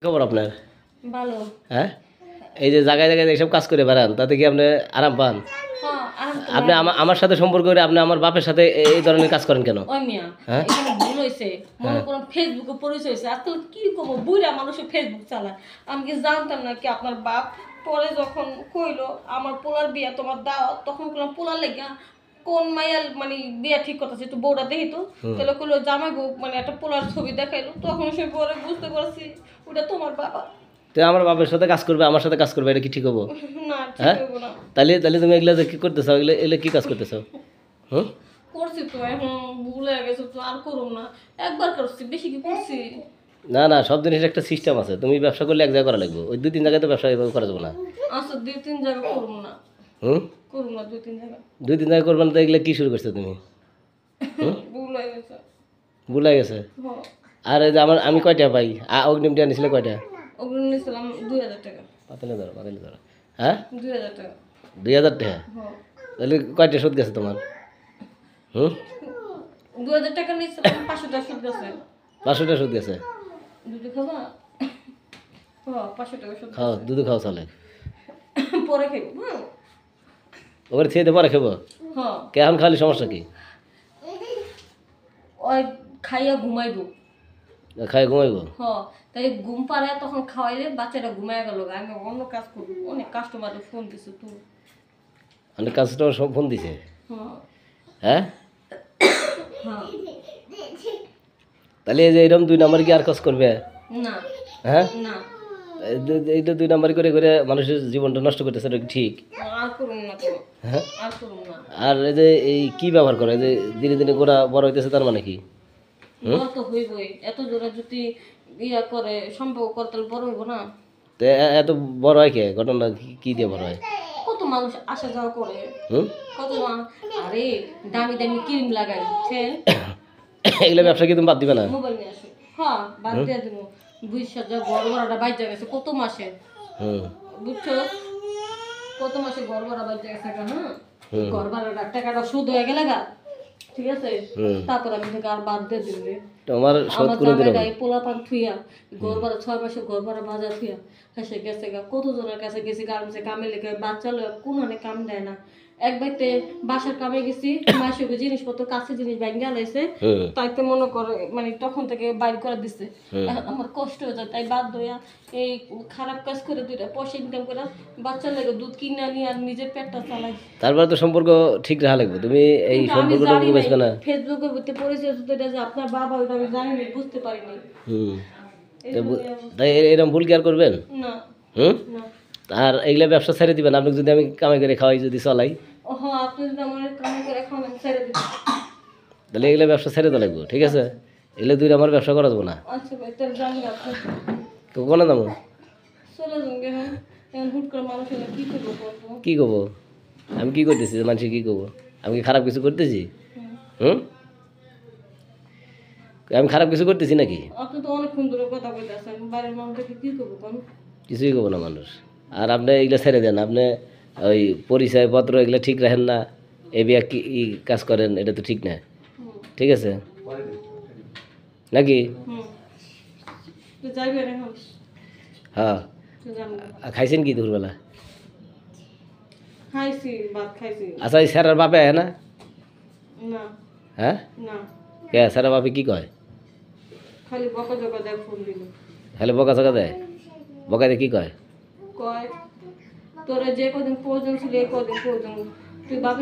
খবর আপনার? ভালো। হ্যাঁ, এই যে জায়গায় জায়গায় এইসব কাজ করে বেড়ান, তাতে কি আপনি আরাম পান? হ্যাঁ, আরাম তো আপনি লাগে। আমার সাথে সম্পর্ক করে আপনি আমার বাপের সাথে এই ধরনের কাজ করেন কেন? ওই মিয়া, হ্যাঁ এখানে ভুল হয়েছে। মনে হ্যাঁ করুন ফেসবুকে পরিচয় হয়েছে। আজকাল কি করবো, বুইড়া মানুষে ফেসবুক চালায়। আমি কি জানতাম না কি আপনার বাপ পরে যখন কইলো আমার পোলার বিয়া তোমার দাওয়াত, তখন কইলাম পোলার লেগা কোন মাইয়াল মানে বিয়া ঠিক করতেছে একটু বউটা দেখি তো। তাহলে কইলো জামাই বউ মানে একটা পোলার ছবি দেখাইলো, তখন সে পরে বুঝতে পারছি ওটা তোমার বাবা। তো আমার বাপের সাথে কাজ করবে, আমার সাথে কাজ করবে, এটা কি ঠিক হবো? না, ঠিক হ্যাঁ, হইব না। তাহলে তাহলে তুমি এগুলা যে কি করতেছো, এগুলো এগুলো কি কাজ করতেছো? হুম, করছি তো, এখন ভুল হয়ে গেছে তো আর করুম না। একবার করছি, বেশি কি করছি? না না, সব জিনিসের একটা সিস্টেম আছে। তুমি ব্যবসা করলে এক জায়গায় করা লাগবে, ওই 2-3 জায়গায় তো ব্যবসা এভাবে করা যাবে না। আচ্ছা, 2-3 জায়গা করুম না। হুম, করুম না 2-3 জায়গা। 2-3 জায়গায় করবে না, তো এগুলো কি শুরু করছো তুমি? ভুল হয়ে গেছে। ভুলে গেছে। হ্যাঁ, আর এই যে আমি কয়টা পাই? অগ্রিম টিয়া নিছিলে কয়টা? ওগুলো নিয়েছিলাম 2000 টাকা। পাতালে ধরো, পাতালে ধরো। হ্যাঁ, 2000 টাকা। 2000 টাকা? হ্যাঁ, তাহলে কয়টা সুদ গেছে তোমার? হুম, 2000 টাকা নিয়েছিলাম, 500 টাকা সুদ গেছে। 500 টাকা সুদ গেছে। দুটো খাবা? হ্যাঁ, 500 টাকা সুদ খাও, গেছে। দুধ খাও চলে। পরে খাইব, হ্যাঁ। ওখানে খেয়ে দিয়ে পরে খাবো। হ্যাঁ, কে এখন খালি সমস্যা কি? ওই খাইয়া ঘুমাইব। খাই ঘুমাইবো? হ্যাঁ, তাই ঘুম পাড়ে তখন খাওয়াইলে বাচ্চাটা ঘুমায় গেল। আমি অন্য কাজ করবো, অনেক কাস্টমারের ফোন দিছে তো। অনেক কাস্টমার সব ফোন দিছে। হ্যাঁ, হ্যাঁ, হ্যাঁ। তাহলে এই যে এরকম 2 নাম্বার কি আর কাজ করবে? না, হ্যাঁ, না, এইটা 2 নাম্বার করে করে মানুষের জীবনটা নষ্ট করতেছে, এটা কি ঠিক? আর করুন না তো, হ্যাঁ, আর করুন না। আর এই যে এই কি ব্যবহার করে, এই যে দিনে দিনে গোড়া বড় হইতেছে, তার মানে কি? বড় তো হইবই, এত জোরে যদি ইয়া করে সম্পর্ক করে তাহলে বড় হইব না। তো এত বড় হয় কে? ঘটনা কি দিয়ে বড় হয়? কত মানুষ আসা যাওয়া করে, হুম, কত আরে দামি দামি ক্রিম লাগাই, বুঝছেন? এগুলো ব্যবসা কি তুমি বাদ দিবে না? মোবাইল নিয়ে আসো। হ্যাঁ, বাদ দিয়ে দেবো। 20,000 বড় বড়টা বাইজা গেছে কত মাসে, হুম, বুঝছো? কত মাসে ঘর ভাড়া বাইজা গেছে গা, হ্যাঁ। হুম। ঘর ভাড়াটা টাকাটা সুদ হয়ে গেলে গা, ঠিক আছে? হুম। তারপর আমি থেকে আর বাদ দিয়ে দিবে। তোমার শোধ আমার করে দিল। জামাইটা এই পোলা পান থুইয়া ঘর ভাড়া 6 মাসে ঘর ভাড়া বাজার থুইয়া হেসে গেছে গা। কত জনের কাছে গেছি গার্মেন্টসে কামে লেগে, বাচ্চা লয়ে কোন হানে কাম দেয় না। এক বাইতে বাসার কামে গেছি, মাসে জিনিসপত্র কাছে জিনিস ভাঙ্গা লাইছে, হুম, তাইতে মনে করে মানে তখন থেকে বাইর করে দিছে। হুম। এখন আমার কষ্ট হয়ে যায়, তাই বাধ্য হইয়া এই খারাপ কাজ করে 2টা পয়সা ইনকাম করে বাচ্চা লাগে দুধ কিনে আনি আর নিজের পেটটা চালাই। তারপরে তো সম্পর্ক ঠিক রাখা লাগবে। তুমি এই কিন্তু আমি সম্পর্কটা জানি বুঝবে না। ফেসবুকে ভিতরে পরিচয় হতো এটা যে আপনার বাবা, ওইটা আমি জানি না, বুঝতে পারিনি। হুম, এই তো জন্যই আমি- তাই এরকম ভুল কি আর করবেন? না, হুম, না। আর এগুলা ব্যবসা ছেড়ে দিবেন আপনি, যদি আমি কামাই করে খাওয়াই যদি চলাই, ও হ্যাঁ, আপনি যদি আমার কামাই করে এখন আমি ছেড়ে দিচ্ছি। তাহলে এগুলো ব্যবসা ছেড়ে তো লাগবে, ঠিক আছে? এগুলো 2 আমার ব্যবসা করা যাবো না। আচ্ছা ভাই, তাহলে জানি আপনি তো কোনে যাবো? চলে যান গে। এখন এখন হুট করে মানুষ হলে কি করবো বলবো? কি করবো? আমি কি করতেছি যে মানুষকে কি করবো? আমি কি খারাপ কিছু করতেছি? হুম। হুম, আমি খারাপ কিছু করতেছি নাকি? আপনি তো অনেকক্ষণ ধরে কথা বলতেছেন, বাড়ির মানুষকে কি করবো কোন? কিছুই করবো না মানুষ। আর আপনি এগুলো ছেড়ে দেন। আপনি ওই পরিচয়পত্র এগুলো ঠিক রাখেন না, এ বিয়া কি কাজ করেন, এটা তো ঠিক না, হুম, ঠিক আছে নাকি? হুম। তো যাইবেন এখন? হ্যাঁ। তো যাবো। আর খাইছেন কি দুপুরবেলা? খাইছি, ভাত খাইছি। আচ্ছা, এই স্যারের বাপে আয় না? না, হ্যাঁ, না, কে স্যারের বাপে কি কয়? খালি বকা জকা দেয় ফোন দিল। খালি বকা চকা দেয়? বকা দিয়ে কি কয়? কয় তোরা যে কদিন প্রয়োজন ছিল এই কদিন প্রয়োজন, তুই বাপের